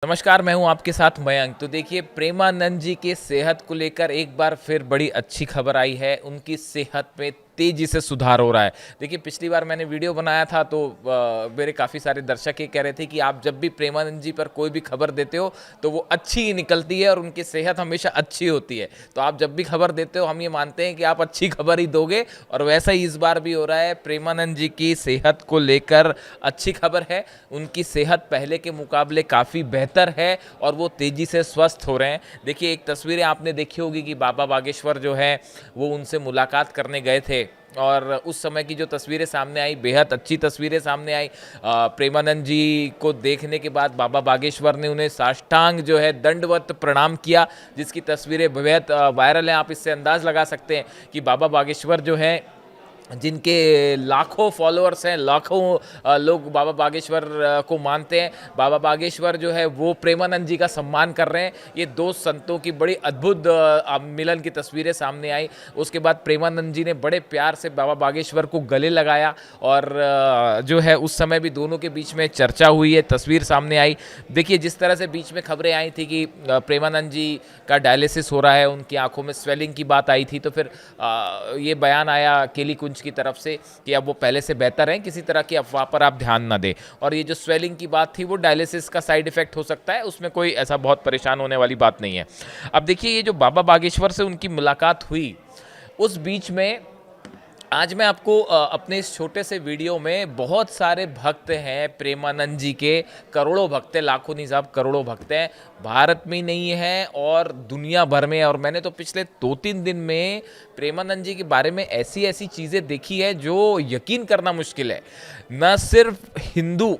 नमस्कार, मैं हूं आपके साथ मयंक। तो देखिए, प्रेमानंद जी के सेहत को लेकर एक बार फिर बड़ी अच्छी खबर आई है। उनकी सेहत में तेजी से सुधार हो रहा है। देखिए, पिछली बार मैंने वीडियो बनाया था तो मेरे काफ़ी सारे दर्शक ये कह रहे थे कि आप जब भी प्रेमानंद जी पर कोई भी खबर देते हो तो वो अच्छी ही निकलती है और उनकी सेहत हमेशा अच्छी होती है। तो आप जब भी खबर देते हो हम ये मानते हैं कि आप अच्छी खबर ही दोगे, और वैसा ही इस बार भी हो रहा है। प्रेमानंद जी की सेहत को लेकर अच्छी खबर है। उनकी सेहत पहले के मुकाबले काफ़ी बेहतर है और वो तेज़ी से स्वस्थ हो रहे हैं। देखिए, एक तस्वीरें आपने देखी होगी कि बाबा बागेश्वर जो है वो उनसे मुलाकात करने गए थे, और उस समय की जो तस्वीरें सामने आई, बेहद अच्छी तस्वीरें सामने आई। प्रेमानंद जी को देखने के बाद बाबा बागेश्वर ने उन्हें साष्टांग जो है दंडवत प्रणाम किया, जिसकी तस्वीरें बेहद वायरल हैं। आप इससे अंदाज़ लगा सकते हैं कि बाबा बागेश्वर जो है, जिनके लाखों फॉलोअर्स हैं, लाखों लोग बाबा बागेश्वर को मानते हैं, बाबा बागेश्वर जो है वो प्रेमानंद जी का सम्मान कर रहे हैं। ये दो संतों की बड़ी अद्भुत मिलन की तस्वीरें सामने आई। उसके बाद प्रेमानंद जी ने बड़े प्यार से बाबा बागेश्वर को गले लगाया, और जो है उस समय भी दोनों के बीच में चर्चा हुई है, तस्वीर सामने आई। देखिए, जिस तरह से बीच में खबरें आई थी कि प्रेमानंद जी का डायलिसिस हो रहा है, उनकी आंखों में स्वेलिंग की बात आई थी, तो फिर ये बयान आया केली कुंज की तरफ से कि अब वो पहले से बेहतर हैं, किसी तरह की अफवाह पर आप ध्यान ना दें। और ये जो स्वेलिंग की बात थी वो डायलिसिस का साइड इफेक्ट हो सकता है, उसमें कोई ऐसा बहुत परेशान होने वाली बात नहीं है। अब देखिए, ये जो बाबा बागेश्वर से उनकी मुलाकात हुई, उस बीच में आज मैं आपको अपने इस छोटे से वीडियो में, बहुत सारे भक्त हैं प्रेमानंद जी के, करोड़ों भक्त हैं, लाखों नहीं साहब करोड़ों भक्त हैं, भारत में नहीं है और दुनिया भर में। और मैंने तो पिछले 2-3 दिन में प्रेमानंद जी के बारे में ऐसी ऐसी चीज़ें देखी है जो यकीन करना मुश्किल है। न सिर्फ हिंदू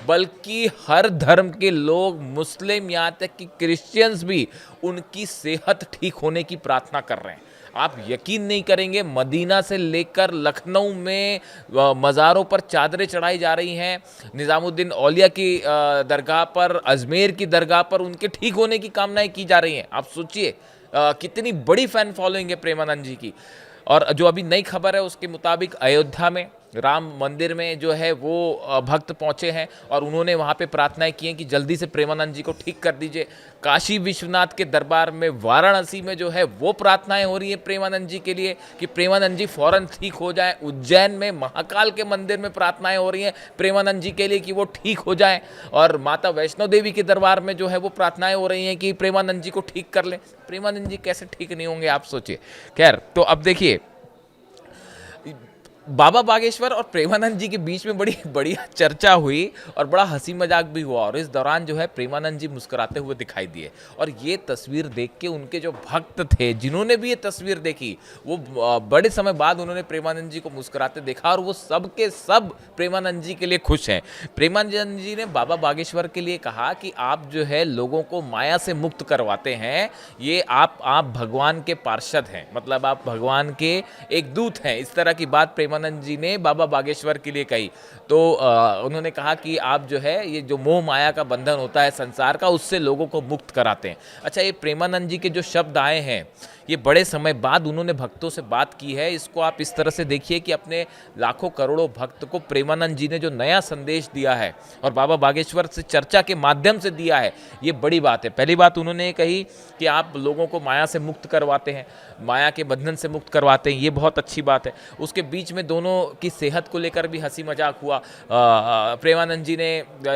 बल्कि हर धर्म के लोग, मुस्लिम यहाँ तक कि क्रिश्चियंस भी उनकी सेहत ठीक होने की प्रार्थना कर रहे हैं। आप यकीन नहीं करेंगे, मदीना से लेकर लखनऊ में मज़ारों पर चादरें चढ़ाई जा रही हैं। निज़ामुद्दीन औलिया की दरगाह पर, अजमेर की दरगाह पर उनके ठीक होने की कामनाएं की जा रही हैं। आप सोचिए कितनी बड़ी फ़ैन फॉलोइंग है प्रेमानंद जी की। और जो अभी नई खबर है उसके मुताबिक अयोध्या में राम मंदिर में जो है वो भक्त पहुंचे हैं, और उन्होंने वहां पे प्रार्थनाएं की हैं कि जल्दी से प्रेमानंद जी को ठीक कर दीजिए। काशी विश्वनाथ के दरबार में, वाराणसी में जो है वो प्रार्थनाएं हो रही हैं प्रेमानंद जी के लिए कि प्रेमानंद जी फौरन ठीक हो जाएं। उज्जैन में महाकाल के मंदिर में प्रार्थनाएं हो रही हैं प्रेमानंद जी के लिए कि वो ठीक हो जाएं, और माता वैष्णो देवी के दरबार में जो है वो प्रार्थनाएं हो रही हैं कि प्रेमानंद जी को ठीक कर लें। प्रेमानंद जी कैसे ठीक नहीं होंगे, आप सोचिए। खैर, तो अब देखिए, बाबा बागेश्वर और प्रेमानंद जी के बीच में बड़ी बढ़िया चर्चा हुई और बड़ा हंसी मजाक भी हुआ, और इस दौरान जो है प्रेमानंद जी मुस्कुराते हुए दिखाई दिए। और ये तस्वीर देख के उनके जो भक्त थे, जिन्होंने भी ये तस्वीर देखी, वो बड़े समय बाद उन्होंने प्रेमानंद जी को मुस्कुराते देखा, और वो सब के सब प्रेमानंद जी के लिए खुश हैं। प्रेमानंद जी ने बाबा बागेश्वर के लिए कहा कि आप जो है लोगों को माया से मुक्त करवाते हैं, ये आप भगवान के पार्षद हैं, मतलब आप भगवान के एक दूत हैं। इस तरह की बात प्रेमानंद जी ने बाबा बागेश्वर के लिए कही। तो उन्होंने कहा कि आप जो है ये जो मोह माया का बंधन होता है संसार का, उससे लोगों को मुक्त कराते हैं। अच्छा, ये प्रेमानंद जी के जो शब्द आए हैं, ये बड़े समय बाद उन्होंने भक्तों से बात की है। इसको आप इस तरह से देखिए कि अपने लाखों करोड़ों भक्त को प्रेमानंद जी ने जो नया संदेश दिया है और बाबा बागेश्वर से चर्चा के माध्यम से दिया है, ये बड़ी बात है। पहली बात उन्होंने कही कि आप लोगों को माया से मुक्त करवाते हैं, माया के बंधन से मुक्त करवाते हैं, ये बहुत अच्छी बात है। उसके बीच में दोनों की सेहत को लेकर भी हंसी मजाक हुआ। प्रेमानंद जी ने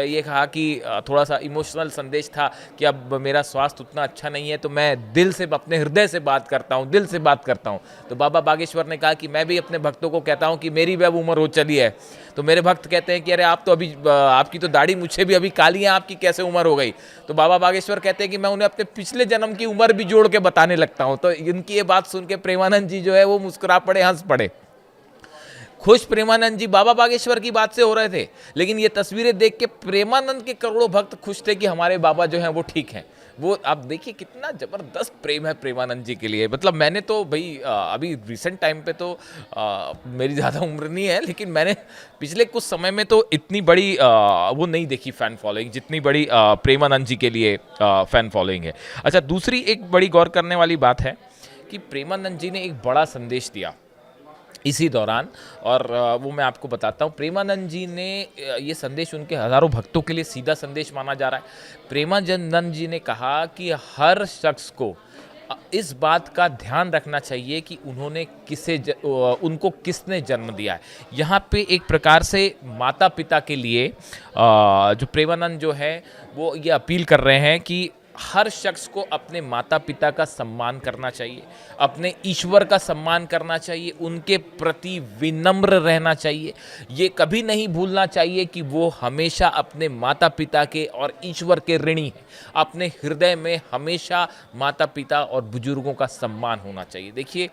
ये कहा कि थोड़ा सा इमोशनल संदेश था कि अब मेरा स्वास्थ्य उतना अच्छा नहीं है, तो मैं दिल से, अपने हृदय से बात करता हूँ, दिल से बात करता हूँ। तो बाबा बागेश्वर ने कहा कि मैं भी अपने भक्तों को कहता हूँ कि मेरी भी अब उम्र हो चली है। तो मेरे भक्त कहते हैं कि अरे आप तो अभी, आपकी तो दाढ़ी मुझे भी अभी काली है, आपकी कैसे उम्र हो गई? तो बाबा बागेश्वर कहते हैं कि मैं उन्हें अपने पिछले जन्म की उम्र भी जोड़ के बताने लगता हूँ। तो इनकी ये बात सुन के प्रेमानंद जी जो है वो मुस्कुरा पड़े, हंस पड़े। खुश प्रेमानंद जी बाबा बागेश्वर की बात से हो रहे थे, लेकिन ये तस्वीरें देख के प्रेमानंद के करोड़ों भक्त खुश थे कि हमारे बाबा जो हैं वो ठीक हैं। वो आप देखिए कितना ज़बरदस्त प्रेम है प्रेमानंद जी के लिए। मतलब मैंने तो भाई अभी रिसेंट टाइम पे तो मेरी ज़्यादा उम्र नहीं है, लेकिन मैंने पिछले कुछ समय में तो इतनी बड़ी वो नहीं देखी फ़ैन फॉलोइंग, जितनी बड़ी प्रेमानंद जी के लिए फ़ैन फॉलोइंग है। अच्छा, दूसरी एक बड़ी गौर करने वाली बात है कि प्रेमानंद जी ने एक बड़ा संदेश दिया। इसी दौरान। और वो मैं आपको बताता हूँ, प्रेमानंद जी ने ये संदेश उनके हज़ारों भक्तों के लिए सीधा संदेश माना जा रहा है। प्रेमानंद जी ने कहा कि हर शख्स को इस बात का ध्यान रखना चाहिए कि उन्होंने उनको किसने जन्म दिया है। यहाँ पे एक प्रकार से माता पिता के लिए जो प्रेमानंद जो है वो ये अपील कर रहे हैं कि हर शख्स को अपने माता पिता का सम्मान करना चाहिए, अपने ईश्वर का सम्मान करना चाहिए, उनके प्रति विनम्र रहना चाहिए। ये कभी नहीं भूलना चाहिए कि वो हमेशा अपने माता पिता के और ईश्वर के ऋणी हैं। अपने हृदय में हमेशा माता पिता और बुजुर्गों का सम्मान होना चाहिए। देखिए,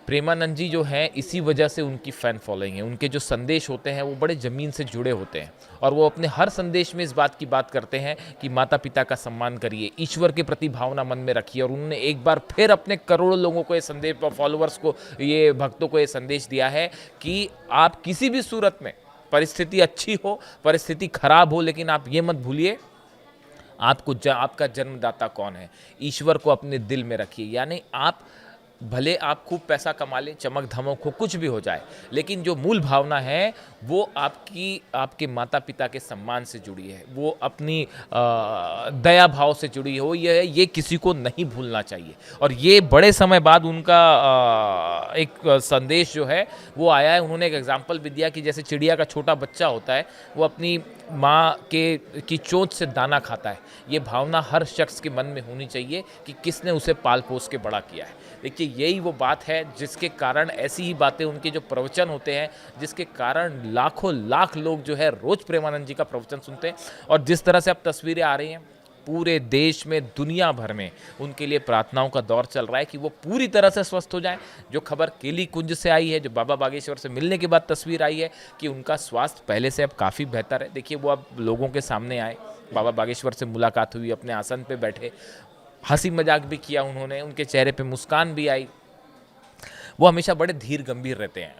प्रेमानंद जी जो हैं, इसी वजह से उनकी फ़ैन फॉलोइंग है। उनके जो संदेश होते हैं वो बड़े ज़मीन से जुड़े होते हैं, और वो अपने हर संदेश में इस बात की बात करते हैं कि माता पिता का सम्मान करिए, ईश्वर के प्रति भावना मन में रखिए। और उन्होंने एक बार फिर अपने करोड़ों लोगों को ये संदेश, फॉलोअर्स को, ये भक्तों को ये संदेश दिया है कि आप किसी भी सूरत में, परिस्थिति अच्छी हो, परिस्थिति खराब हो, लेकिन आप ये मत भूलिए आपका जन्मदाता कौन है। ईश्वर को अपने दिल में रखिए। यानी आप भले आप खूब पैसा कमा लें, चमक धमक हो, कुछ भी हो जाए, लेकिन जो मूल भावना है वो आपके माता पिता के सम्मान से जुड़ी है, वो अपनी दया भाव से जुड़ी हो। ये किसी को नहीं भूलना चाहिए। और ये बड़े समय बाद उनका एक संदेश जो है वो आया है। उन्होंने एक एग्जाम्पल भी दिया कि जैसे चिड़िया का छोटा बच्चा होता है, वो अपनी माँ की चोंच से दाना खाता है। ये भावना हर शख्स के मन में होनी चाहिए कि किसने उसे पाल पोस के बड़ा किया है। देखिए, यही वो बात है जिसके कारण ऐसी ही बातें, उनके जो प्रवचन होते हैं, जिसके कारण लाखों लाख लोग जो है रोज़ प्रेमानंद जी का प्रवचन सुनते हैं। और जिस तरह से अब तस्वीरें आ रही हैं, पूरे देश में, दुनिया भर में उनके लिए प्रार्थनाओं का दौर चल रहा है कि वो पूरी तरह से स्वस्थ हो जाएं। जो खबर केली कुंज से आई है, जो बाबा बागेश्वर से मिलने के बाद तस्वीर आई है कि उनका स्वास्थ्य पहले से अब काफ़ी बेहतर है। देखिए, वो अब लोगों के सामने आए, बाबा बागेश्वर से मुलाकात हुई, अपने आसन पे बैठे, हंसी मजाक भी किया उन्होंने, उनके चेहरे पे मुस्कान भी आई। वो हमेशा बड़े धीर गंभीर रहते हैं।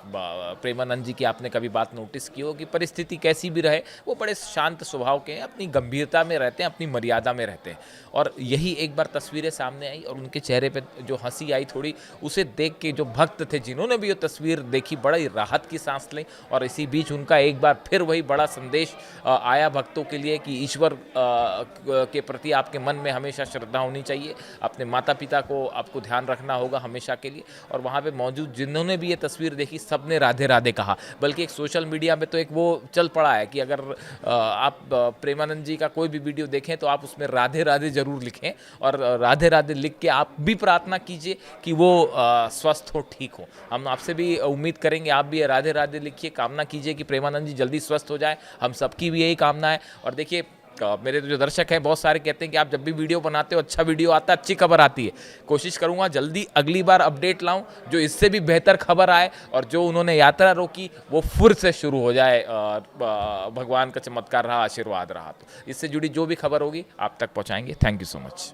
प्रेमानंद जी की आपने कभी बात नोटिस की हो कि परिस्थिति कैसी भी रहे, वो बड़े शांत स्वभाव के हैं, अपनी गंभीरता में रहते हैं, अपनी मर्यादा में रहते हैं। और यही एक बार तस्वीरें सामने आई और उनके चेहरे पे जो हंसी आई थोड़ी, उसे देख के जो भक्त थे, जिन्होंने भी ये तस्वीर देखी, बड़ी राहत की सांस ली। और इसी बीच उनका एक बार फिर वही बड़ा संदेश आया भक्तों के लिए कि ईश्वर के प्रति आपके मन में हमेशा श्रद्धा होनी चाहिए, अपने माता पिता को आपको ध्यान रखना होगा हमेशा के लिए। और वहाँ पे मौजूद जिन्होंने भी ये तस्वीर देखी, सब ने राधे राधे कहा। बल्कि एक सोशल मीडिया में तो एक वो चल पड़ा है कि अगर आप प्रेमानंद जी का कोई भी वीडियो देखें तो आप उसमें राधे राधे ज़रूर लिखें, और राधे राधे लिख के आप भी प्रार्थना कीजिए कि वो स्वस्थ हो, ठीक हो। हम आपसे भी उम्मीद करेंगे, आप भी राधे राधे लिखिए, कामना कीजिए कि प्रेमानंद जी जल्दी स्वस्थ हो जाए। हम सबकी भी यही कामना है। और देखिए, मेरे जो दर्शक हैं बहुत सारे कहते हैं कि आप जब भी वीडियो बनाते हो, अच्छा वीडियो आता है, अच्छी खबर आती है। कोशिश करूंगा जल्दी अगली बार अपडेट लाऊं जो इससे भी बेहतर खबर आए, और जो उन्होंने यात्रा रोकी वो फिर से शुरू हो जाए। भगवान का चमत्कार रहा, आशीर्वाद रहा, तो इससे जुड़ी जो भी खबर होगी आप तक पहुंचाएंगे। Thank you so much.